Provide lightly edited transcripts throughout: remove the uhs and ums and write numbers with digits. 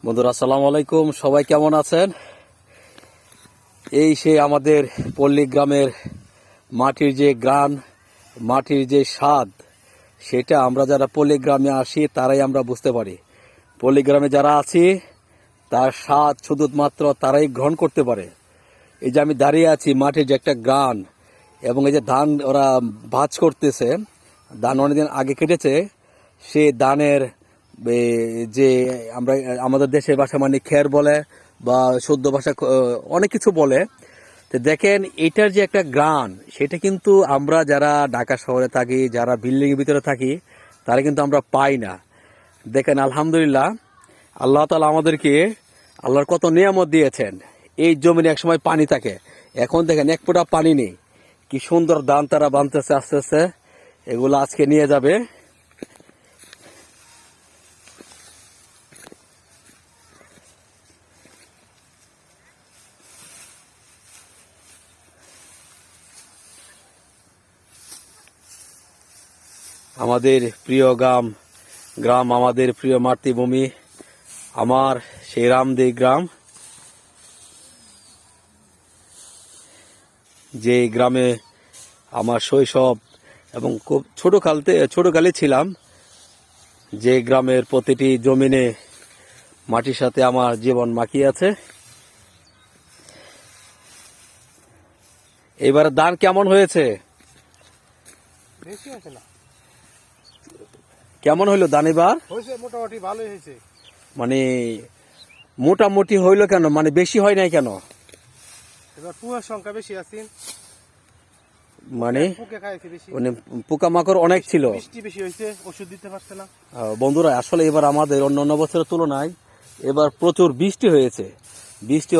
বন্ধুরা আসসালামু আলাইকুম, সবাই কেমন আছেন? এই সে আমাদের পল্লী গ্রামের মাটির যে গ্রান, মাটির যে স্বাদ, সেটা আমরা যারা পল্লী গ্রামে আসি তারাই আমরা বুঝতে পারি। পল্লী গ্রামে যারা আছি তার স্বাদ শুধুমাত্র তারাই গ্রহণ করতে পারে। এই যে আমি দাঁড়িয়ে আছি, মাটির যে একটা গ্রান, এবং এই যে ধান ওরা ভাঁজ করতেছে, ধান অনেকদিন আগে কেটেছে, সে ধানের যে আমরা আমাদের দেশের ভাষা মানে খের বলে বা শুদ্ধ ভাষা অনেক কিছু বলে। তো দেখেন এটার যে একটা গ্রান, সেটা কিন্তু আমরা যারা ঢাকা শহরে থাকি, যারা বিল্ডিংয়ের ভিতরে থাকি, তারা কিন্তু আমরা পাই না। দেখেন আলহামদুলিল্লাহ, আল্লাহ তাআলা আমাদেরকে আল্লাহর কত নিয়ামত দিয়েছেন। এই জমিনে একসময় পানি থাকে, এখন দেখেন এক ফোঁটা পানি নেই। কি সুন্দর ধান তারা বানতেছে আস্তে আস্তে, এগুলো আজকে নিয়ে যাবে। আমাদের প্রিয় গ্রাম আমাদের প্রিয় মাতৃভূমি, আমার সেই রামদি গ্রাম, যে গ্রামে আমার শৈশব এবং খুব ছোটকালে ছিলাম, যে গ্রামের প্রতিটি জমিনে মাটির সাথে আমার জীবন মাখিয়ে আছে। এবার ধান কেমন হয়েছে? বেশি হয়েছে না, কেমন হইলো ধান এবার? হয়েছে মোটামুটি ভালোই হয়েছে। মানে মোটামুটি হইলো কেন, মানে বেশি হয় নাই কেন? এবার পুয়ার সংখ্যা বেশি আছে, মানে পোকে খাইছে বেশি, মানে পোকামাকড় অনেক ছিল, বৃষ্টি বেশি হয়েছে, ওষুধ দিতে পারছে না। বন্ধুরা আসলে এবার আমাদের অন্যান্য বছরের তুলনায় এবার প্রচুর বৃষ্টি হয়েছে। বৃষ্টি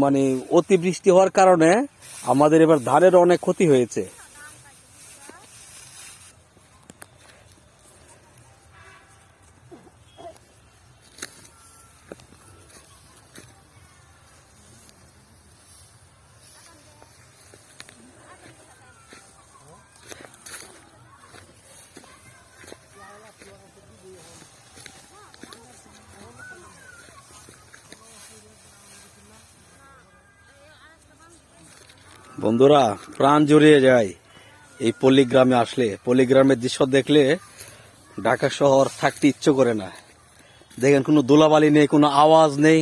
মানে অতিবৃষ্টি হওয়ার কারণে আমাদের এবার ধানের অনেক ক্ষতি হয়েছে। বন্ধুরা প্রাণ জুড়িয়ে যায় এই পল্লীগ্রামে আসলে। পল্লীগ্রামের দৃশ্য দেখলে ঢাকা শহর থাকতে ইচ্ছে করে না। দেখেন কোনো ধুলাবালি নেই, কোনো আওয়াজ নেই,